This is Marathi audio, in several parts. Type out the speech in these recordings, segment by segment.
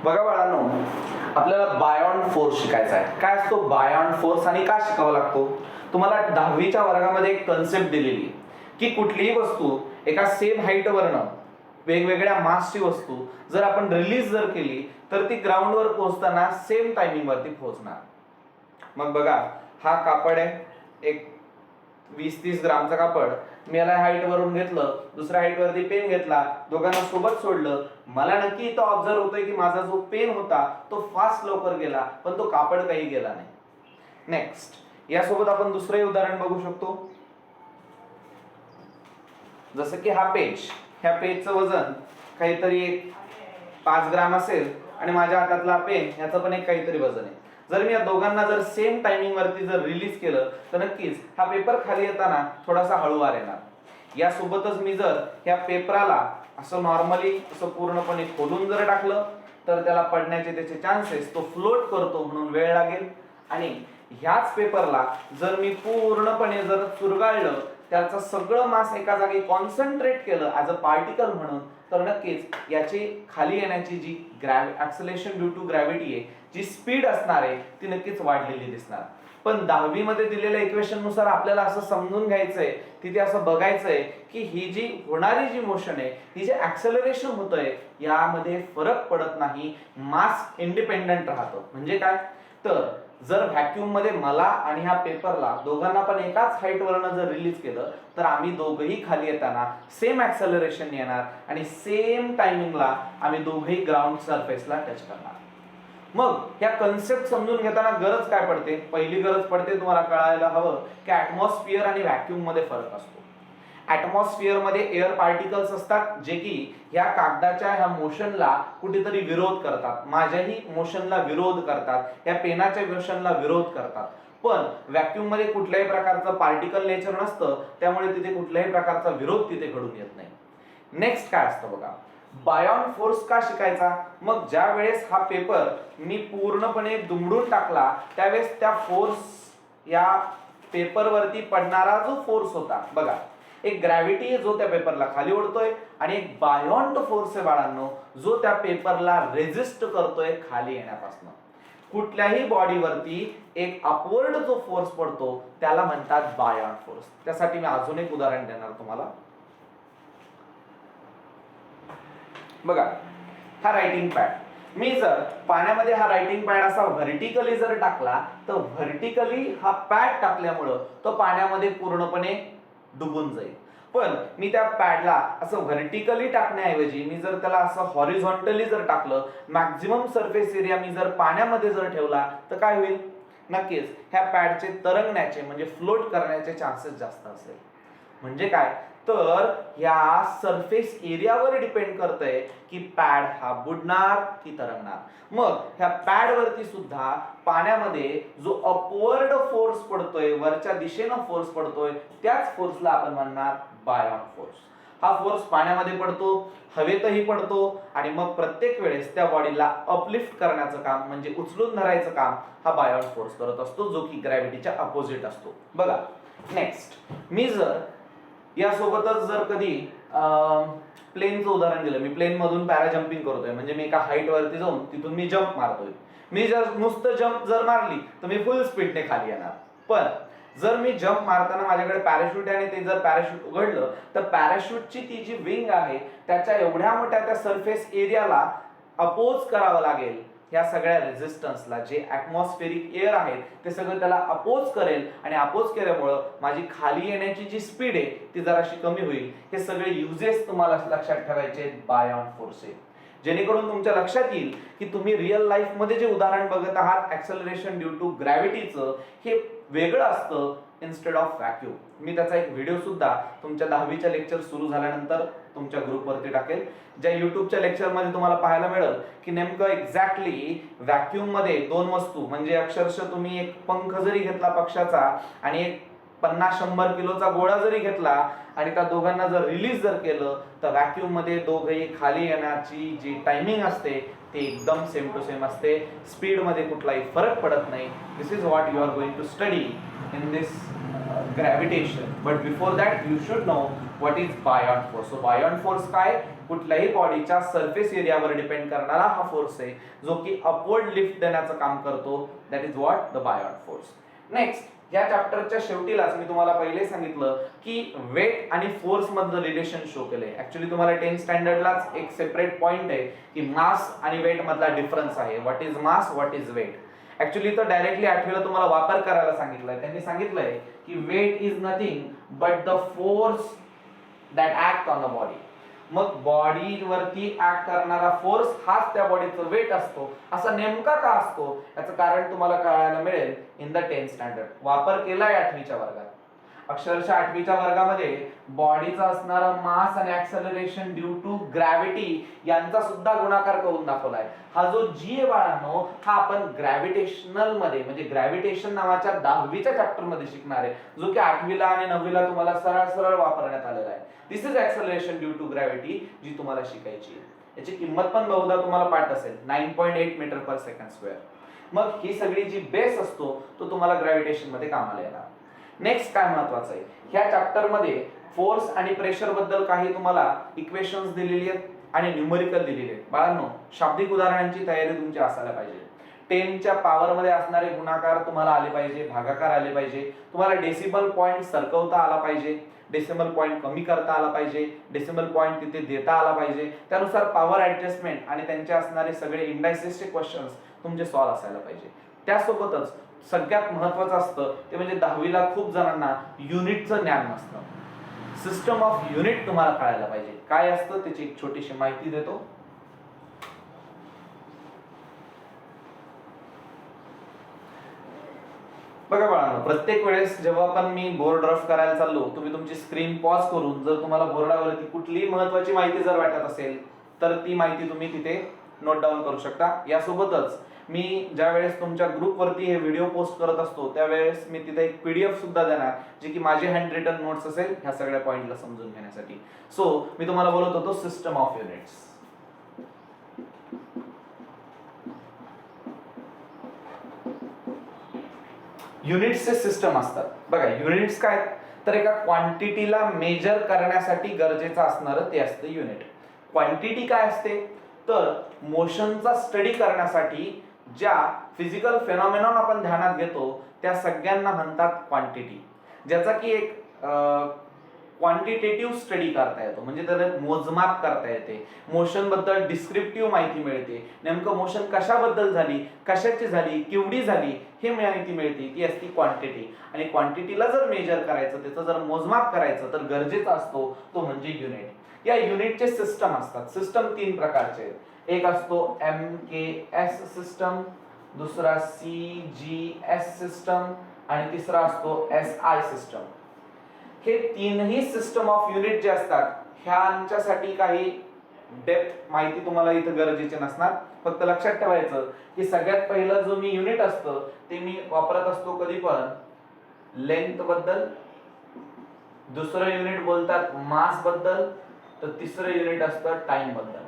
बघा बाळांनो, आपल्याला बायॉन्ड फोर्स शिकायचा आहे. काय असतो बायॉन्ड फोर्स आणि का शिकावा लागतो? तुम्हाला 10वीच्या वर्गामध्ये एक कन्सेप्ट दिलेली आहे की कुठलीही वस्तू एका सेम हाईटवरनं वेगवेगळ्या मासची वस्तू जर आपण रिलीज जर केली तर ती ग्राउंडवर पोहोचताना सेम टायमिंग वरती पोहोचणार. मग बघा, हा कापड आहे, एक 20-30 ग्रामचा कापड. मी याला हाईट वरून घेतलं, दुसऱ्या हाईट वरती पेन घेतला, दोघांना सोबत सोडलं. मला नक्की इथं ऑब्झर्व होतोय की माझा जो पेन होता तो फास्ट लवकर गेला, पण तो कापड काही गेला नाही. नेक्स्ट, यासोबत आपण दुसरंही उदाहरण बघू शकतो. जसं की हा पेज, ह्या पेजचं वजन काहीतरी एक 5 ग्राम असेल आणि माझ्या हातातला पेन ह्याचं पण एक काहीतरी वजन आहे. जर मी या दोघांना जर सेम टायमिंग वरती जर रिलीज केलं तर नक्कीच हा पेपर खाली येताना थोडासा हळूवार येणार. यासोबतच मी जर ह्या पेपराला असं नॉर्मली असं पूर्णपणे खोलून जर टाकलं तर त्याला पडण्याचे त्याचे चान्सेस, तो फ्लोट करतो म्हणून वेळ लागेल. आणि ह्याच पेपरला जर मी पूर्णपणे जर चुरगाळलं, त्याचं सगळं मास एका जागी कॉन्सन्ट्रेट केलं ॲज अ पार्टिकल म्हणून, तर नक्कीच याची खाली येण्याची जी ऍक्सलेरेशन ड्यू टू ग्रॅव्हिटी आहे, जी स्पीड असणार आहे ती नक्कीच वाढलेली दिसणार. पण 10वी मध्ये दिलेल्या इक्वेशन नुसार आपल्याला असं समजून घ्यायचंय, तिथे असं बघायचंय की ही जी होणारी जी मोशन आहे, ही जे ऍक्सलरेशन होतंय यामध्ये फरक पडत नाही, मास इंडिपेंडंट राहतो. म्हणजे काय, तर जर व्हॅक्यूम मध्ये मला आणि ह्या पेपरला दोघांना पण एकाच हाईट वरनं जर रिलीज केलं तर आम्ही दोघंही खाली येताना सेम ऍक्सलरेशन येणार आणि सेम टायमिंगला आम्ही दोघंही ग्राउंड सरफेसला टच करणार. मग या कन्सेप्ट समजून घेताना गरज काय पडते? पहिली गरज पडते, तुम्हाला कळायला हवं की ऍटमॉस्फिअर आणि व्हॅक्यूम मध्ये फरक असतो. ऍटमॉस्फिअर मध्ये एअर पार्टिकल्स असतात जे की ह्या कागदाच्या ह्या मोशनला कुठेतरी विरोध करतात, माझ्याही मोशनला विरोध करतात, या पेनाच्या मोशनला विरोध करतात. पण व्हॅक्यूम मध्ये कुठल्याही प्रकारचं पार्टिकल नेचर नसतं, त्यामुळे तिथे कुठल्याही प्रकारचा विरोध तिथे घडून येत नाही. नेक्स्ट काय असतं बघा, बायॉन्ड फोर्स का शिकायचा? मग ज्या वेळेस हा पेपर मी पूर्णपणे दुमडून टाकला त्यावेळेस त्या फोर्स, या पेपरवरती पडणारा जो फोर्स होता बघा, एक ग्रॅव्हिटी जो त्या पेपरला खाली ओढतोय आणि एक बायॉन्ड फोर्स आहे बाळांनो, जो त्या पेपरला रेजिस्ट करतोय खाली येण्यापासून. कुठल्याही बॉडीवरती एक अपवर्ड जो फोर्स पडतो त्याला म्हणतात बायॉन्ड फोर्स. त्यासाठी मी अजून एक उदाहरण देणार तुम्हाला. बघा, हा रायटिंग पॅड, मी जर पाण्यामध्ये हा रायटिंग पॅड असा व्हर्टिकली जर टाकला तर व्हर्टिकली हा पॅड टाकल्यामुळं तो पाण्यामध्ये पूर्णपणे डुबून जाईल. पण मी त्या पॅडला असं व्हर्टिकली टाकण्याऐवजी मी जर त्याला असं हॉरिझॉन्टली जर टाकलं, मॅक्झिमम सरफेस एरिया मी जर पाण्यामध्ये जर ठेवला तर काय होईल? नक्कीच ह्या पॅडचे तरंगण्याचे म्हणजे फ्लोट करण्याचे चान्सेस जास्त असेल. म्हणजे काय, तर या सरफेस एरियावर डिपेंड करतंय की पॅड हा बुडणार की तरंगणार. मग ह्या पॅड वरती सुद्धा पाण्यामध्ये जो अपवर्ड फोर्स पडतोय, वरच्या दिशेनं फोर्स पडतोय, त्याच फोर्सला आपण म्हणणार बायॉन्ड फोर्स. हा फोर्स पाण्यामध्ये पडतो, हवेतही पडतो आणि मग प्रत्येक वेळेस त्या बॉडीला अपलिफ्ट करण्याचं काम म्हणजे उचलून धरायचं काम हा बायॉन्ड फोर्स करत असतो, जो की ग्रॅव्हिटीच्या अपोजिट असतो. बघा, नेक्स्ट, मी जर यासोबतच जर कधी प्लेनचं उदाहरण दिलं, मी प्लेन मधून पॅरा जम्पिंग करतोय, म्हणजे मी एका हाईट वरती जाऊन तिथून मी जम्प मारतोय. मी जर नुसतं जम्प जर मारली तर मी फुल स्पीडने खाली येणार. पण जर मी जम्प मारताना माझ्याकडे पॅराशूट आहे आणि ते जर पॅराशूट उघडलं तर पॅराशूटची ती जी विंग आहे त्याच्या एवढ्या मोठ्या त्या सरफेस एरियाला अपोज करावं लागेल. या सगळ्या रेझिस्टन्सला, जे ऍटमॉस्फेरिक एअर आहे ते सगळं त्याला अपोज करेल आणि अपोज केल्यामुळं माझी खाली येण्याची जी स्पीड आहे ती जराशी कमी होईल. हे सगळे युजेस तुम्हाला लक्षात ठेवायचे बायॉन्ड फोर्स आहे, जेणेकरून तुमच्या लक्षात येईल की तुम्ही रिअल लाईफ मध्ये जे उदाहरण बघत आहात ऍक्सलरेशन ड्यू टू ग्रॅव्हिटीचं, हे वेगळं असतं इन्स्टेड ऑफ व्हॅक्यूम. मी त्याचा एक व्हिडिओ सुद्धा तुमच्या 10वीच्या लेक्चर सुरू झाल्यानंतर तुमच्या ग्रुपवरती टाकेल, ज्या युट्यूबच्या लेक्चरमध्ये तुम्हाला पाहायला मिळेल की नेमकं एक्झॅक्टली व्हॅक्यूम मध्ये दोन वस्तू, म्हणजे अक्षरशः तुम्ही एक पंख जरी घेतला पक्षाचा आणि एक 50-100 किलोचा गोळा जरी घेतला आणि त्या दोघांना जर रिलीज जर केलं तर व्हॅक्यूम मध्ये दोघेही खाली येण्याची जी टायमिंग असते ती एकदम सेम टू सेम असते, स्पीड मध्ये कुठलाही फरक पडत नाही. This is what you are going to study in this gravitation. But before that you should know what is buoyant force. So buoyant force काय, कुठल्याही बॉडीच्या सरफेस एरियावर डिपेंड करणारा हा फोर्स आहे जो की अपवर्ड लिफ्ट देण्याचं काम करतो. That is what the buoyant force. Next, या चॅप्टरच्या शेवटीलाच मी तुम्हाला पहिले सांगितलं की वेट आणि फोर्स मधलं रिलेशन शो केलंय. ऍक्च्युली तुम्हाला 10th स्टँडर्डलाच एक सेपरेट पॉइंट आहे की मास आणि वेट मधला डिफरन्स आहे. What is mass, what is weight. Actually तर डायरेक्टली 8वीला तुम्हाला वापर करायला सांगितलंय. त्यांनी सांगितलंय की weight is nothing but the force that act on the body. मग बॉडीवरती ऍक्ट करणारा फोर्स हाच त्या बॉडीचं वेट असतो. असा नेमका का असतो याचं कारण तुम्हाला कळायला मिळेल इन द 10th स्टँडर्ड. वापर केलाय 8वीच्या वर्गात. अक्षरशः 8वीच्या वर्गामध्ये बॉडीचा असणारा मास आणि ऍक्सेलरेशन ड्यू टू ग्रॅव्हिटी यांचा सुद्धा गुणाकार करून दाखवलाय. हा जो जी आहे बाळांनो, हा आपण ग्रॅव्हिटेशनल मध्ये म्हणजे ग्रॅव्हिटेशन नावाच्या 10वीच्या चॅप्टर मध्ये शिकणार आहे, जो की 8वीला आणि 9वीला तुम्हाला सरळ सरळ वापरण्यात आलेला आहे. This is acceleration due to gravity, जी तुम्हाला शिकायची आहे. याची किंमत पण बहुधा तुम्हाला पाठ असेल, 9.8 मीटर पर सेकंड स्क्वेअर. मग ही सगळी जी बेस असतो तो तुम्हाला ग्रॅव्हिटेशन मध्ये कामाला येणार. नेक्स्ट काय महत्वाचं आहे, ह्या चॅप्टर मध्ये फोर्स आणि प्रेशर बद्दल काही तुम्हाला इक्वेशन्स दिलेली आहेत आणि न्यूमरिकल दिलेले आहेत. बाळांनो, शाब्दिक उदाहरणांची तयारी तुमची असायला पाहिजे. 10च्या पॉवर मध्ये असणारे गुणाकार तुम्हाला आले पाहिजे, भागाकार आले पाहिजे. तुम्हाला डेसिमल पॉइंट सरकवता आला पाहिजे, डेसिमल पॉइंट कमी करता आला पाहिजे, डेसिमल पॉइंट तिथे देता आला पाहिजे. त्यानुसार पॉवर ऍडजस्टमेंट आणि त्यांचे असणारे सगळे इंडायसेसचे क्वेश्चन्स तुमचे सॉल्व्ह असायला पाहिजे. त्यासोबतच सगळ्यात महत्त्वाचं असतं ते म्हणजे 10वीला खूप जणांना युनिटचं ज्ञान नसतं. सिस्टम ऑफ युनिट तुम्हाला कळायला पाहिजे. काय असतं त्याची एक छोटीशी माहिती देतो. बघा बाळांनो, प्रत्येक वेळेस जेव्हा पण मी बोर्ड रफ करायला चाललो, तुम्ही तुमची स्क्रीन पॉज करून जर तुम्हाला बोर्डावरती कुठलीही महत्त्वाची माहिती जर वाटत असेल तर ती माहिती तुम्ही तिथे नोट डाऊन करू शकता. यासोबतच मी ज्या वेळेस तुमच्या ग्रुपवरती हे व्हिडिओ पोस्ट करत असतो त्यावेळेस मी तिथे एक PDF सुद्धा देणार, जी की माझे हँड रिटन नोट्स असेल ह्या सगळ्या पॉइंटला समजून घेण्यासाठी. सो मी तुम्हाला बोलत होतो सिस्टम ऑफ युनिट्स. युनिट्सचे सिस्टम असतात. बघा, युनिट्स काय तर एका क्वांटिटीला मेजर करण्यासाठी गरजेचं असणारं ते असतं युनिट. क्वांटिटी काय असते तर मोशनचा स्टडी करण्यासाठी ज्या फिजिकल फेनॉमेनॉन आपण ध्यानात घेतो त्या सगळ्यांना म्हणतात क्वांटिटी. ज्याचा की एक क्वांटिटेटिव्ह स्टडी करता येतो, म्हणजे त्याला मोजमाप करता येते. मोशन बद्दल डिस्क्रिप्टिव्ह माहिती मिळते. नेमकं मोशन कशाबद्दल झाली, कशाची झाली, केवढी झाली हे माहिती मिळते, ती असती क्वांटिटी. आणि क्वांटिटीला जर मेजर करायचं, त्याचं जर मोजमाप करायचं तर गरजेचा असतो तो म्हणजे युनिट. या युनिटचे सिस्टम असतात. सिस्टम 3 प्रकारचे आहेत. एक असतो MKS सिस्टम, दुसरा CGS सिस्टम आणि तिसरा असतो SI सिस्टम. हे तीनही सिस्टम ऑफ युनिट जे असतात ह्यांच्यासाठी काही डेप्थ माहिती तुम्हाला इथं गरजेची नसणार. फक्त लक्षात ठेवायचं की सगळ्यात पहिलं जो मी युनिट असतं ते मी वापरत असतो कधी पण लेंथ बद्दल, दुसरं युनिट बोलतात मास बद्दल, तर तिसरं युनिट असतं टाइम बद्दल.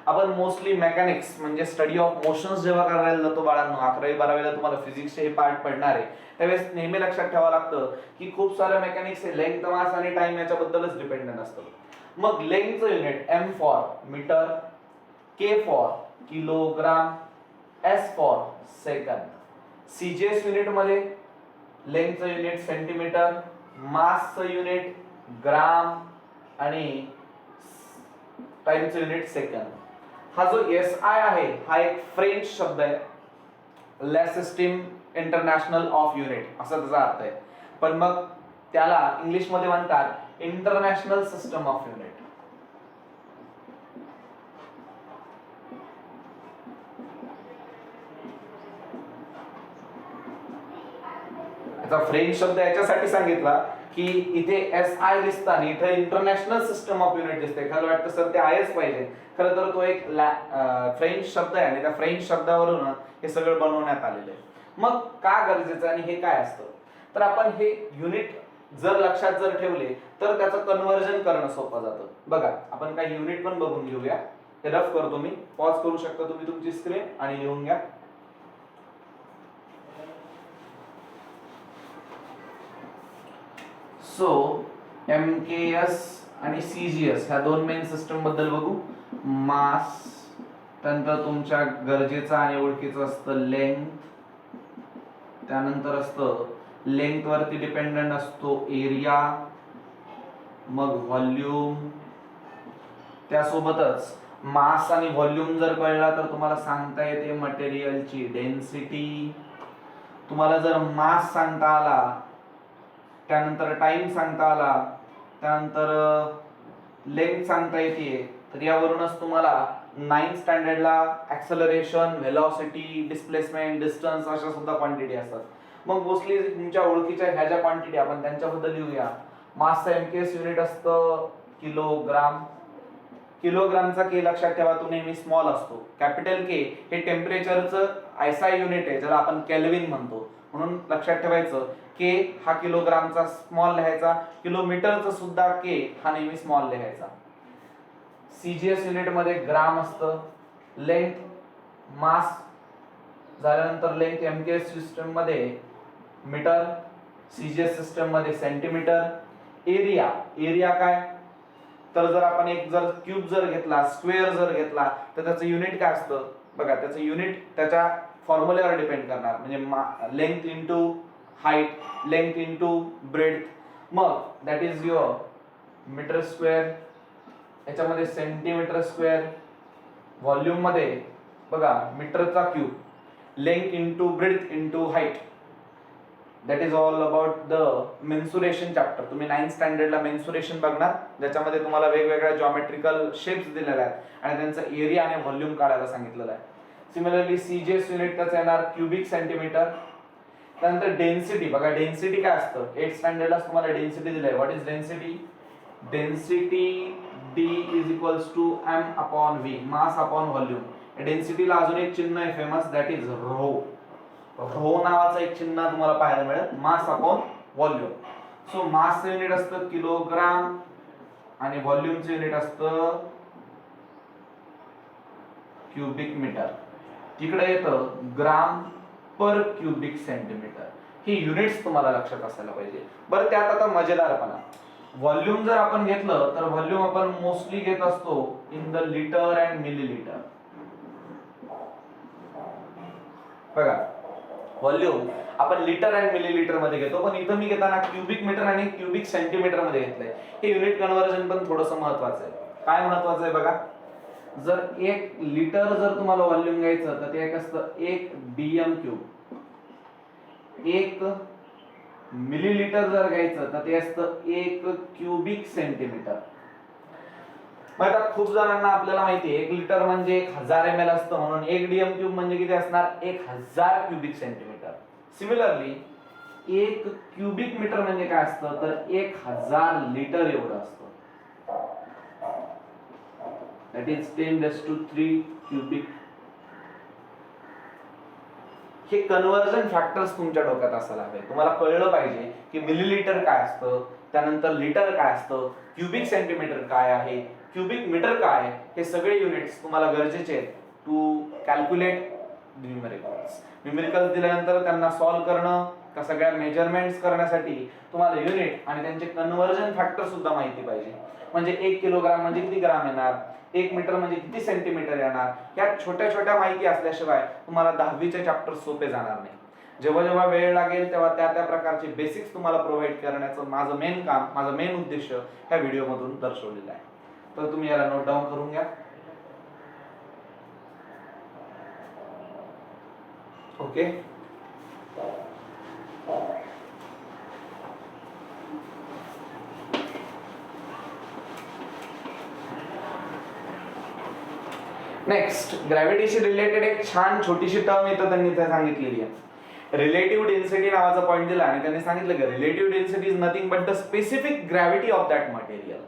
आपण मोस्टली मेकॅनिक्स म्हणजे स्टडी ऑफ मोशन्स जेव्हा करायला जातो बाळांनो, 11वी 12वीला तुम्हाला फिजिक्सचे हे पार्ट पडणार आहे, त्यावेळेस नेहमी लक्षात ठेवावं लागतं की खूप सारे मेकॅनिक्स हे लेंथ, मास आणि टाइम याच्याबद्दलच डिपेंडंट असतं. मग लेंथचं unit M for metre, K for kilogram, S for second. CGS unit मध्ये लेंथचं युनिट सेंटीमीटर, मासचं युनिट ग्राम आणि टाइमचं युनिट सेकंद. हा जो SI आहे हा एक फ्रेंच शब्द आहे, ला सिस्टीम इंटरनॅशनल ऑफ युनिट असा त्याचा अर्थ आहे. पण मग त्याला इंग्लिश मध्ये म्हणतात इंटरनॅशनल सिस्टम ऑफ युनिट. याचा फ्रेंच शब्द याच्यासाठी सांगितला की इथे SI दिसतं आणि इथे इंटरनॅशनल सिस्टम ऑफ युनिट दिसते. खरं वाटतं सर ते आहेच पाहिजे, खरं तर तो एक फ्रेंच शब्द आहे आणि त्या फ्रेंच शब्दावरून हे सगळं बनवण्यात आलेलं आहे. मग का गरजेचं आणि हे काय असतं तर आपण हे युनिट जर लक्षात जर ठेवले तर त्याचं कन्व्हर्जन करणं सोपं जातं. बघा, आपण काही युनिट पण बघून घेऊया. हे रफ करतो मी, पॉज करू शकता तुम्ही तुमची स्क्रीन आणि लिहून घ्या. सो MKS आणि CGS ह्या दोन मेन सिस्टम बद्दल बघू. मास, त्यानंतर तुमच्या गरजेचं आणि ओळखीचं असतं लेंथ, त्यानंतर असतं लेंथ वरती डिपेंडंट असतो एरिया, मग व्हॉल्यूम, त्यासोबतच मास आणि व्हॉल्यूम जर कळला तर तुम्हाला सांगता येते मटेरियलची डेन्सिटी. तुम्हाला जर मास सांगता आला, त्यानंतर टाइम सांगता आला, त्यानंतर लेंथ सांगता येते, तर यावरूनच तुम्हाला 9th स्टँडर्डला ऍक्सेलरेशन, व्हेलॉसिटी, डिस्प्लेसमेंट, डिस्टन्स अशा सुद्धा क्वांटिटी असतात. मग मोस्टली तुमच्या ओळखीच्या ह्या ज्या क्वांटिटी आपण त्यांच्याबद्दल लिहूया. मासचं MKS युनिट असतं किलोग्राम. किलोग्रामचा के लक्षात ठेवा, तो नेहमी स्मॉल असतो. कॅपिटल के हे टेम्परेचरचं SI युनिट आहे, ज्याला आपण केल्विन म्हणतो, म्हणून लक्षात ठेवायचं के हा किलोग्रामचा स्मॉल लिहायचा. किलोमीटरचा सुद्धा के हा नेहमी स्मॉल लिहायचा. CGS युनिट मध्ये ग्राम असतं. लेंथ मास झाल्यानंतर लेंथ MKS सिस्टम मध्ये मीटर, CGS सिस्टम मध्ये सेंटीमीटर. एरिया, एरिया काय, तर जर आपण एक जर क्यूब जर घेतला, स्क्वेअर जर घेतला, तर त्याचं युनिट काय असतं बघा. त्याचं युनिट त्याच्या फॉर्म्युल्यावर डिपेंड करणार, म्हणजे length into height, length into breadth, मग that is your metre square. याच्यामध्ये सेंटीमीटर स्क्वेअर. व्हॉल्यूम मध्ये बघा मीटरचा cube, length into breadth into height. That is all about the mensuration chapter. तुम्ही 9th स्टँडर्डला मेन्सुरेशन बघणार, ज्याच्यामध्ये तुम्हाला वेगवेगळ्या जॉमेट्रिकल शेप्स दिलेल्या आहेत आणि त्यांचा एरिया आणि व्हॉल्यूम काढायला सांगितलेलं आहे. सिमिलरली CGS युनिट त्याचं येणार क्युबिक सेंटीमीटर. त्यानंतर डेन्सिटी बघा, डेन्सिटी काय असतं 8th स्टँडर्डला तुम्हाला डेन्सिटी दिलंय. What is density? Density D is equals to M/V, mass upon volume. डेन्सिटीला अजून एक चिन्ह आहे famous, that is rho. Rho नावाचं एक चिन्ह तुम्हाला पाहायला मिळेल, मास अपॉन व्हॉल्यूम. सो मासचं युनिट असतं किलोग्राम आणि व्हॉल्यूमचं युनिट असतं क्युबिक मीटर. तिकडे येतं ग्राम पर क्युबिक सेंटीमीटर. ही युनिट्स तुम्हाला लक्षात असायला पाहिजे. बरं, त्यात आता मजेदारपणा, व्हॉल्यूम जर आपण घेतलं तर व्हॉल्यूम आपण मोस्टली घेत असतो in the litre and millilitre. बघा, व्हॉल्यूम आपण लिटर अँड मिलीलिटर मध्ये घेतो, पण इथं मी घेताना क्युबिक मीटर आणि क्युबिक सेंटीमीटर मध्ये घेतलंय. हे युनिट कन्व्हर्जन पण थोडंसं महत्वाचं आहे. काय महत्वाचं आहे बघा, जर 1 लिटर जर तुम्हाला व्हॉल्यूम घ्यायचं तर ते एक असतं 1 DM क्यूब. 1 मिलीलिटर जर घ्यायचं तर ते असतं 1 क्युबिक सेंटीमीटर. मग आता खूप जणांना आपल्याला माहिती आहे 1 लिटर म्हणजे 1000 ml असतं, म्हणून 1 DM क्यूब म्हणजे किती असणार 1000 cubic centimetre. Similarly 1 cubic metre म्हणजे काय असतं तर 1000 लिटर एवढं असतं. That is 10⁻³ cubic. हे कन्व्हर्जन फॅक्टर्स तुमच्या डोक्यात असायला हवे. तुम्हाला कळलं पाहिजे की मिलीलिटर काय असतं, त्यानंतर लिटर काय असतं, क्युबिक सेंटीमीटर काय आहे, क्युबिक मीटर काय, हे सगळे युनिट्स तुम्हाला गरजेचे आहेत टू कॅल्क्युलेट न्यूमेरिकल्स. न्यूमेरिकल्स दिल्यानंतर त्यांना सॉल्व्ह करणं, त्या सगळ्या मेजरमेंट्स करण्यासाठी तुम्हाला युनिट आणि त्यांचे कन्व्हर्जन फॅक्टर सुद्धा माहिती पाहिजे. म्हणजे 1 किलोग्राम म्हणजे किती ग्राम येणार, 1 मीटर म्हणजे किती सेंटीमीटर येणार, या छोट्या छोट्या माहिती असल्याशिवाय तुम्हाला 10वीचे चॅप्टर सोपे जाणार नाही. जेव्हा जेव्हा वेळ लागेल तेव्हा त्या त्या प्रकारचे बेसिक्स तुम्हाला प्रोव्हाइड करण्याचं माझं मेन काम, माझं मेन उद्देश ह्या व्हिडिओ मधून दर्शवलेलं आहे. तर तुम्ही याला नोट डाऊन करून घ्या. ओके, नेक्स्ट ग्रॅव्हिटीशी रिलेटेड एक छान छोटीशी टर्म इथं त्यांनी इथे सांगितलेली आहे. रिलेटिव्ह डेन्सिटी नावाचा पॉइंट दिला आणि त्यांनी सांगितलं की relative density is nothing but the specific gravity of that material.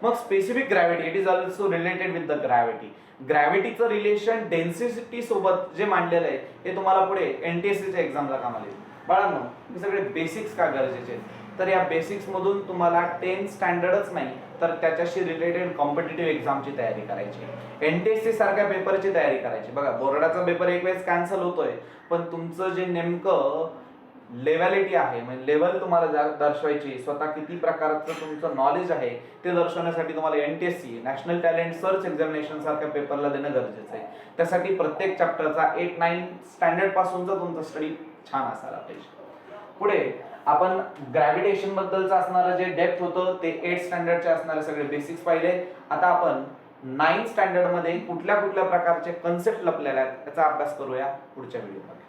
मग specific gravity it is also related with the gravity. ग्रॅव्हिटीचं रिलेशन डेन्सिटी सोबत जे मांडलेलं आहे हे तुम्हाला पुढे NTSCच्या एक्झामला कामाला येईल. बाळांनो, हे सगळे बेसिक्स का गरजेचे आहेत, तर या बेसिक्स मधून तुम्हाला 10th स्टँडर्डच नाही तर त्याच्याशी रिलेटेड कॉम्पिटिटिव्ह एक्झामची तयारी करायची, NTSC सारख्या पेपरची तयारी करायची. बघा, बोर्डाचा पेपर एक वेळेस कॅन्सल होतोय, पण तुमचं जे नेमकं लेव्हॅलिटी आहे, म्हणजे लेवल तुम्हाला दर्शवायची, स्वतः किती प्रकारचं तुमचं नॉलेज आहे ते दर्शवण्यासाठी तुम्हाला NTSC national talent search examination सारख्या पेपरला देणं गरजेचं आहे. त्यासाठी प्रत्येक चॅप्टरचा 8-9 स्टँडर्ड पासूनचा तुमचा स्टडी छान असायला पाहिजे. पुढे आपण ग्रॅव्हिटेशन बद्दलचं असणारं जे डेप्थ होतं ते 8 स्टँडर्डचे असणारे सगळे बेसिक्स पाहिले. आता आपण 9 स्टँडर्ड मध्ये कुठल्या कुठल्या प्रकारचे कन्सेप्ट लपलेले आहेत त्याचा अभ्यास करूया पुढच्या व्हिडिओमध्ये.